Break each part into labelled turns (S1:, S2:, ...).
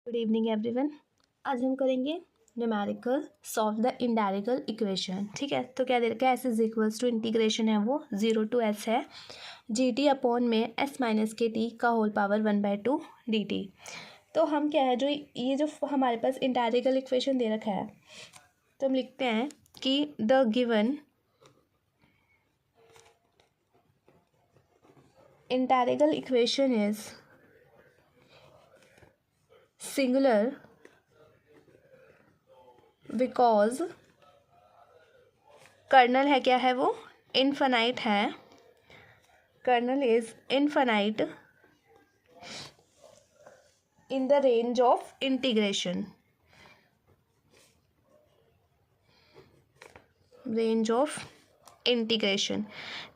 S1: Good evening everyone. आज हम करेंगे numerical solve the integral equation. ठीक है, तो क्या दे रखा है, s is equals to integration है वो 0 to s है जी टी अपॉन में s माइनस के टी का होल पावर 1/2 dt। तो हम क्या है, जो ये जो हमारे पास इंडायरेक्टल इक्वेशन दे रखा है, तो हम लिखते हैं कि the given integral equation is singular because kernel है, क्या है वो, इनफाइनाइट है। Kernel is infinite in the range of integration, range of integration.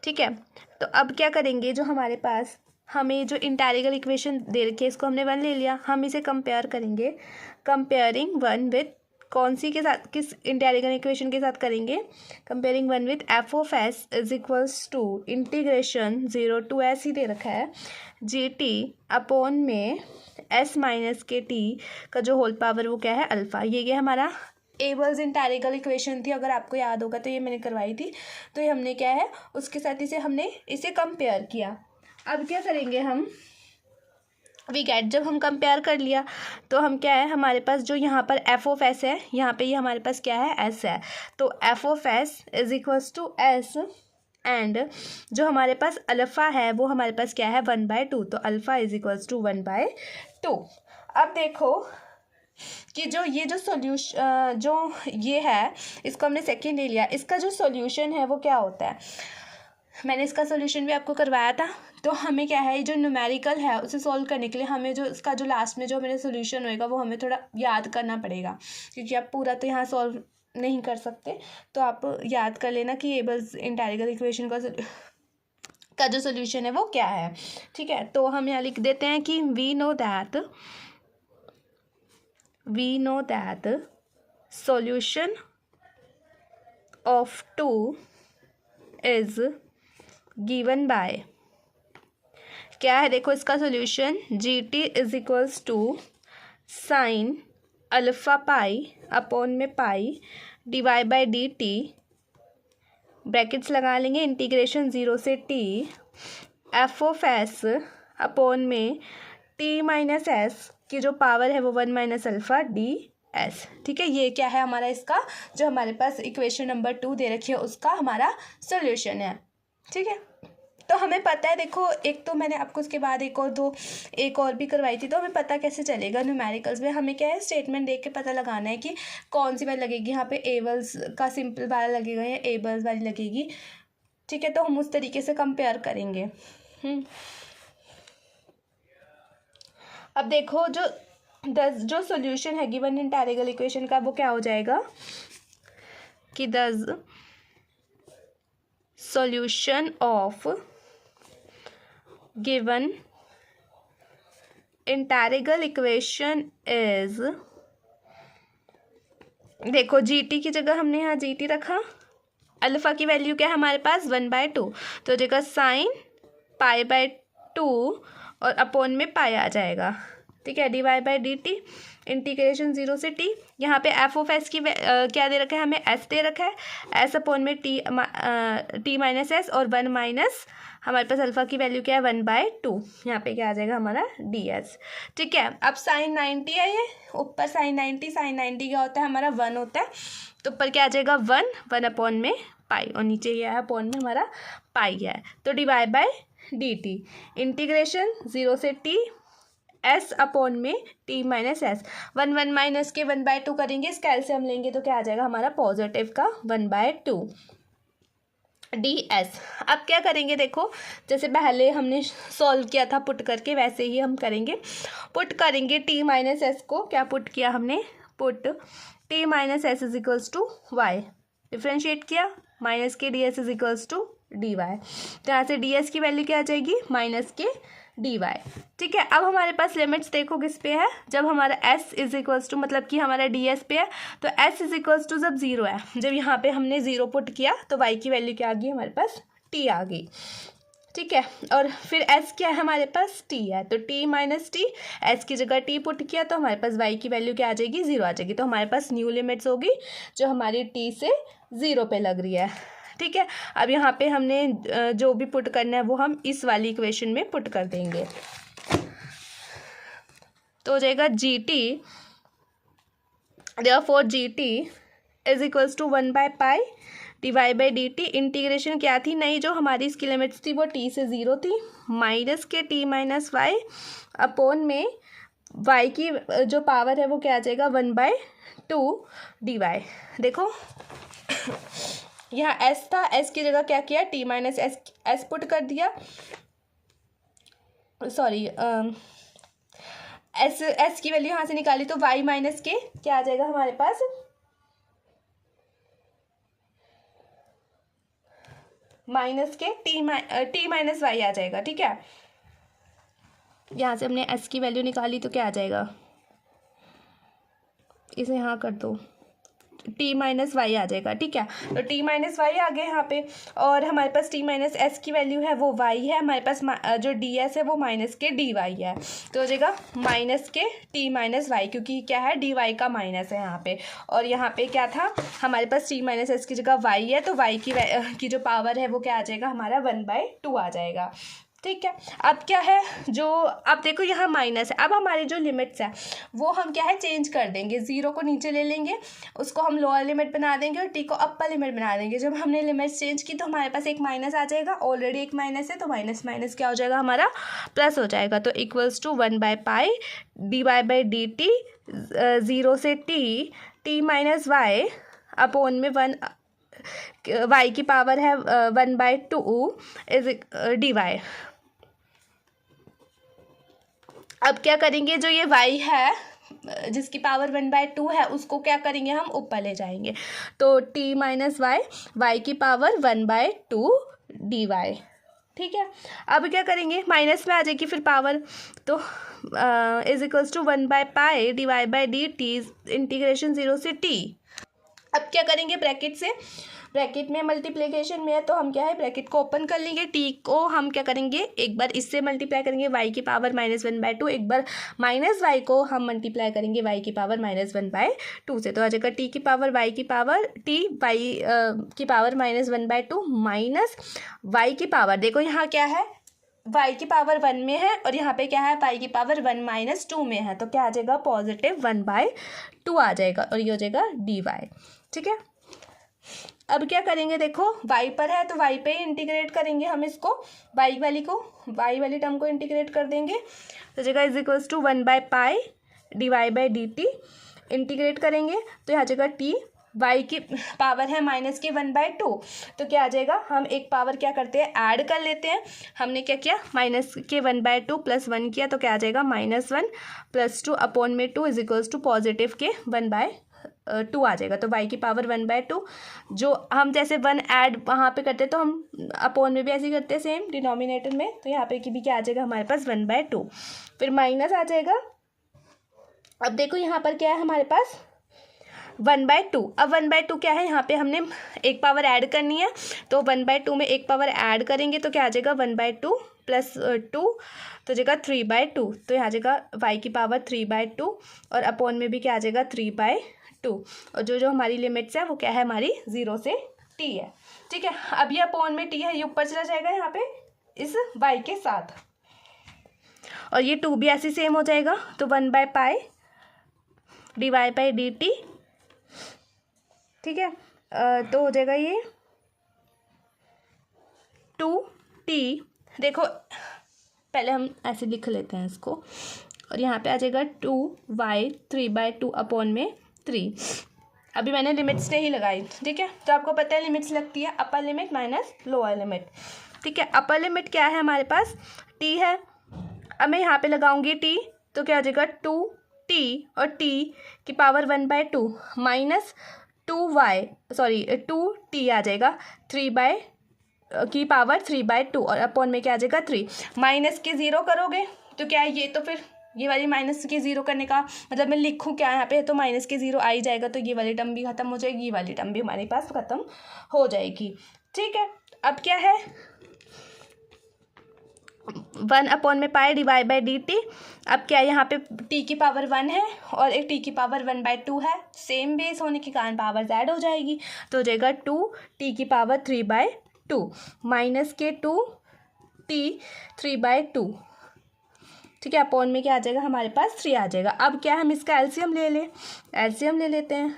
S1: ठीक है, तो अब क्या करेंगे, जो हमारे पास हमें जो इंटायरेक्टल इक्वेशन दे रखी है, इसको हमने 1 ले लिया, हम इसे कंपेयर करेंगे। कंपेयरिंग 1 विथ कौन सी के साथ, किस इंटायरेक्टल इक्वेशन के साथ करेंगे, comparing 1 with f of s is equals to integration 0 to s ही दे रखा है जी टी अपॉन में s माइनस के टी का जो होल पावर वो क्या है, अल्फ़ा। ये हमारा एबल्स इंटायरेक्टल इक्वेशन थी, अगर आपको याद होगा तो ये मैंने करवाई थी। तो ये हमने क्या है, उसके साथ हमने इसे कंपेयर किया। अब क्या करेंगे हम, वी गेट, जब हम कंपेयर कर लिया तो हम क्या है, हमारे पास जो यहाँ पर एफ ऑफ एस है, यहाँ पे ये हमारे पास क्या है, एस है। तो f of s is equals to s and जो हमारे पास अल्फ़ा है वो हमारे पास क्या है, 1/2। तो अल्फ़ा इज इक्वल्स टू 1/2। अब देखो कि जो ये जो सॉल्यूशन जो ये है, इसको हमने सेकेंड ले लिया, इसका जो सॉल्यूशन है वो क्या होता है, मैंने इसका सॉल्यूशन भी आपको करवाया था। तो हमें क्या है, जो न्यूमेरिकल है उसे सॉल्व करने के लिए हमें जो इसका जो लास्ट में जो मेरा सॉल्यूशन होएगा वो हमें थोड़ा याद करना पड़ेगा, क्योंकि आप पूरा तो यहाँ सॉल्व नहीं कर सकते। तो आप याद कर लेना कि ये बस इंटायरेक्टल इक्वेशन का जो सॉल्यूशन है वो क्या है। ठीक है, तो हम यहाँ लिख देते हैं कि we know that solution of 2 is given by, क्या है, देखो इसका solution g t is equals to sine alpha pi upon में pi d by d t, brackets लगा लेंगे, इंटीग्रेशन 0 से t f of s upon में टी माइनस एस की जो पावर है वो 1 माइनस अल्फ़ा डी एस। ठीक है, ये क्या है हमारा, इसका जो हमारे पास इक्वेशन नंबर 2 दे रखी है उसका हमारा सॉल्यूशन है। ठीक है, तो हमें पता है, देखो एक तो मैंने आपको उसके बाद एक और भी करवाई थी, तो हमें पता कैसे चलेगा न्यूमेरिकल्स में, हमें क्या है, स्टेटमेंट देख के पता लगाना है कि कौन सी वाली लगेगी, यहाँ पे एबल्स का सिंपल वाला लगेगा या एबल्स वाली लगेगी। ठीक है, तो हम उस तरीके से कंपेयर करेंगे। अब देखो जो सॉल्यूशन है गिवन इंटायरेक्टल इक्वेशन का वो क्या हो जाएगा कि the solution of given integral equation is, देखो जी टी की जगह हमने यहाँ जी टी रखा, अल्फ़ा की वैल्यू क्या है हमारे पास 1/2, तो जगह साइन पाई/2 और अपॉन में पाई आ जाएगा। ठीक है, Dibai by d t integration 0 से टी, यहाँ पे एफ ऑफ एस की क्या दे रखा है, हमें एस दे रखा है, एस अपॉन में टी माइनस एस और 1 माइनस हमारे पास अल्फ़ा की वैल्यू क्या है 1/2, यहाँ पे क्या आ जाएगा हमारा डी एस। ठीक है, अब साइन 90 है, ये ऊपर साइन 90 क्या होता है हमारा 1 होता है, तो ऊपर क्या आ जाएगा 1 अपॉन में पाई और नीचे ये है अपॉन में हमारा पाई है। तो Dibai by d t integration 0 से टी एस अपॉन में टी माइनस एस, 1 माइनस के 1/2 करेंगे, इसका एलसीएम लेंगे तो क्या आ जाएगा हमारा पॉजिटिव का 1/2 डी एस। अब क्या करेंगे, देखो जैसे पहले हमने सॉल्व किया था पुट करके, वैसे ही हम करेंगे, पुट करेंगे टी माइनस एस को, क्या पुट किया हमने, put t minus s is equals to y, differentiate किया, माइनस के d s is equals to d y, तो यहाँ से डी एस की वैल्यू क्या आ जाएगी, माइनस के डी वाई। ठीक है, अब हमारे पास लिमिट्स देखो किस पे है, जब हमारा s इज इक्वल्स टू, मतलब कि हमारा डी एस पे है, तो s इज इक्वल्स टू जब 0 है, जब यहाँ पे हमने 0 पुट किया तो y की वैल्यू क्या आ गई हमारे पास, t आ गई। ठीक है। और फिर एस क्या है हमारे पास, टी है, तो टी माइनस टी, एस की जगह टी पुट किया तो हमारे पास वाई की वैल्यू क्या आ जाएगी, 0 आ जाएगी। तो हमारे पास न्यू लिमिट्स होगी जो हमारी टी से 0 पे लग रही है। ठीक है, अब यहाँ पे हमने जो भी पुट करना है वो हम इस वाली इक्वेशन में पुट कर देंगे। तो हो जाएगा g t, therefore g t is equals to pi dy by d t. Integration क्या थी, नहीं जो हमारी इसकी लिमिट्स थी वो टी से 0 थी, माइनस के टी माइनस वाई अपोन में वाई की जो पावर है वो क्या आ जाएगा 1/2 डी वाई। देखो यहाँ एस था, एस की जगह क्या किया, टी माइनस एस पुट कर दिया, सॉरी एस की वैल्यू यहाँ से निकाली तो वाई माइनस के क्या आ जाएगा हमारे पास, माइनस के टी माइनस वाई आ जाएगा। ठीक है, यहाँ से हमने एस की वैल्यू निकाली तो क्या आ जाएगा, इसे यहाँ कर दो, टी माइनस वाई आ जाएगा। ठीक है, तो टी माइनस वाई आ गए यहाँ पे, और हमारे पास टी माइनस एस की वैल्यू है वो वाई है, हमारे पास जो डी एस है वो माइनस के डी वाई है, तो हो जाएगा माइनस के टी माइनस वाई, क्योंकि क्या है डी वाई का माइनस है यहाँ पे, और यहाँ पे क्या था हमारे पास टी माइनस एस की जगह वाई है, तो वाई की जो पावर है वो क्या आ जाएगा हमारा 1/2 आ जाएगा। ठीक है, अब क्या है जो, अब देखो यहाँ माइनस है, अब हमारी जो लिमिट्स है वो हम क्या है चेंज कर देंगे, 0 को नीचे ले लेंगे, उसको हम लोअर लिमिट बना देंगे और टी को अपर लिमिट बना देंगे। जब हमने लिमिट्स चेंज की तो हमारे पास एक माइनस आ जाएगा, ऑलरेडी एक माइनस है तो माइनस माइनस क्या हो जाएगा हमारा प्लस हो जाएगा, तो equals to pi d y by d t 0 से टी माइनस वाई अपोन में 1 वाई की पावर है 1/2 इज डी वाई। अब क्या करेंगे, जो ये y है जिसकी पावर 1/2 है उसको क्या करेंगे हम ऊपर ले जाएंगे, तो t माइनस वाई की पावर 1/2 डी वाई। ठीक है, अब क्या करेंगे, माइनस में आ जाएगी फिर पावर, तो is equals to pi dy by d t integration 0 से t। अब क्या करेंगे, ब्रैकेट से, ब्रैकेट में मल्टीप्लिकेशन में है तो हम क्या है ब्रैकेट को ओपन कर लेंगे, टी को हम क्या करेंगे एक बार इससे मल्टीप्लाई करेंगे वाई की पावर -1/2, एक बार माइनस वाई को हम मल्टीप्लाई करेंगे वाई की पावर -1/2 से, तो आ जाएगा टी की पावर वाई की पावर टी वाई की पावर -1/2 माइनस वाई की पावर, देखो यहाँ क्या है y की पावर 1 में है और यहाँ पे क्या है y की पावर 1 - 2 में है, तो क्या आ जाएगा पॉजिटिव 1/2 आ जाएगा और ये हो जाएगा dy। ठीक है, अब क्या करेंगे, देखो y पर है तो y पे ही इंटीग्रेट करेंगे हम इसको, y वाली टर्म को इंटीग्रेट कर देंगे, तो जगह is equals to pi dy by d t, integrate करेंगे तो यहाँ जगह t y की पावर है माइनस की 1/2, तो क्या आ जाएगा, हम एक पावर क्या करते हैं ऐड कर लेते हैं, हमने क्या किया माइनस के 1/2 + 1 किया तो क्या आ जाएगा -1 + 2 अपॉन में 2 इज इक्वल्स टू पॉजिटिव के 1/2 आ जाएगा, तो y की पावर 1/2, जो हम जैसे 1 ऐड वहाँ पे करते तो हम अपॉन में भी ऐसे ही करते हैं सेम डिनोमिनेटर में, तो यहाँ पे की भी क्या आ जाएगा हमारे पास 1/2, फिर माइनस आ जाएगा। अब देखो यहाँ पर क्या है हमारे पास 1/2, अब 1/2 क्या है, यहाँ पे हमने एक पावर ऐड करनी है, तो 1/2 में एक पावर ऐड करेंगे तो क्या आ जाएगा 1/2 + 2 तो जाएगा 3/2, तो यहाँ जाएगा y की पावर 3/2 और अपॉन में भी क्या आ जाएगा 3/2, और जो हमारी लिमिट्स है वो क्या है हमारी 0 से t है। ठीक है, अब ये अपॉन में t है, ये ऊपर चला जाएगा यहाँ पे इस y के साथ, और ये 2 भी ऐसे सेम हो जाएगा, तो 1/पाई डिवाई बाई डी टी। ठीक है, तो हो जाएगा ये 2t, देखो पहले हम ऐसे लिख लेते हैं इसको, और यहाँ पे आ जाएगा 2y 3/2 अपॉन में 3। अभी मैंने लिमिट्स नहीं लगाई, ठीक है, तो आपको पता है लिमिट्स लगती है upper limit minus lower limit. ठीक है, अपर लिमिट क्या है हमारे पास t है, अब मैं यहाँ पे लगाऊंगी t, तो क्या आ जाएगा 2t और t की पावर 1/2 माइनस 2t आ जाएगा 3 की पावर 3/2 और अपॉन में क्या आ जाएगा 3, माइनस के 0 करोगे तो क्या है ये, तो फिर ये वाली माइनस के 0 करने का मतलब मैं लिखूँ क्या यहाँ पे, तो माइनस के 0 आ ही जाएगा, तो ये वाली टर्म भी खत्म हो जाएगी, ये वाली टर्म भी हमारे पास खत्म हो जाएगी। ठीक है, अब क्या है 1 अपॉन में pi divide by d T. अब क्या यहाँ पे t की पावर 1 है और एक t की पावर 1/2 है, सेम बेस होने के कारण पावर्स ऐड हो जाएगी, तो हो जाएगा 2 t की पावर 3/2 माइनस के 2 t 3/2, ठीक है। अपॉन में क्या आ जाएगा हमारे पास 3 आ जाएगा। अब क्या हम इसका एलसीएम एलसीएम ले लेते हैं।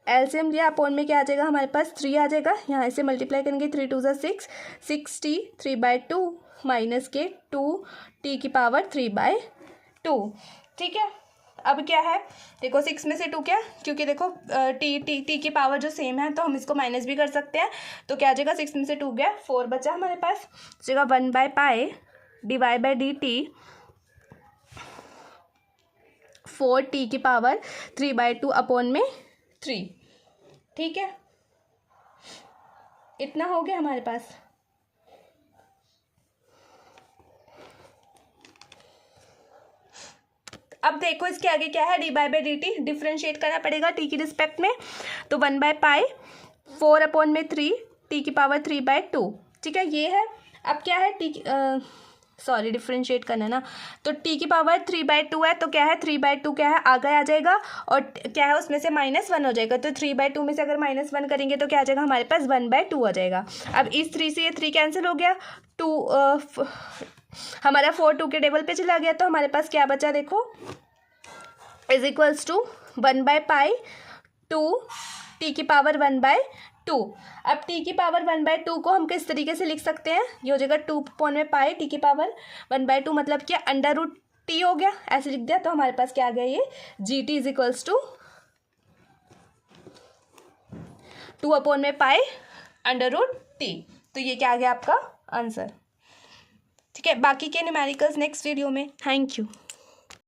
S1: एलसीएम लिया, अपॉन में क्या आ जाएगा हमारे पास 3 आ जाएगा, यहाँ से मल्टीप्लाई करेंगे 3 2 6 6t 3/2 माइनस के 2 t की पावर 3/2, ठीक है। अब क्या है देखो 6 में से 2 क्या, क्योंकि देखो t की पावर जो सेम है तो हम इसको माइनस भी कर सकते हैं, तो क्या आ जाएगा 6 में से 2 गया 4 बचा हमारे पास, जगह pi divide by d t 4t की पावर 3/2 अपॉन में 3, ठीक है। इतना हो गया हमारे पास। अब देखो इसके आगे क्या है, D by by d T differentiate करना पड़ेगा टी की रिस्पेक्ट में, तो 1/पाई 4 अपॉन में 3 टी की पावर 3/2, ठीक है। ये है। अब क्या है सॉरी डिफ्रेंशिएट करना ना, तो t की पावर 3/2 है, तो क्या है 3/2 क्या है आगे आ जाएगा और क्या है उसमें से -1 हो जाएगा, तो 3/2 में से अगर -1 करेंगे तो क्या आ जाएगा हमारे पास 1/2 आ जाएगा। अब इस 3 से ये 3 कैंसिल हो गया, 2 हमारा 4 2 के टेबल पे चला गया, तो हमारे पास क्या बचा देखो, इज इक्वल्स टू 1/पाई 2 t की पावर 1/2। अब t की पावर 1/2 को हम किस तरीके से लिख सकते हैं, ये हो जाएगा 2 अपॉन में पाई t की पावर 1/2 मतलब क्या √t हो गया, ऐसे लिख दिया, तो हमारे पास क्या आ गया ये gt is equals to 2 upon में पाई √t, तो ये क्या आ गया आपका आंसर, ठीक है। बाकी के न्यूमेरिकल्स नेक्स्ट वीडियो में। Thank you.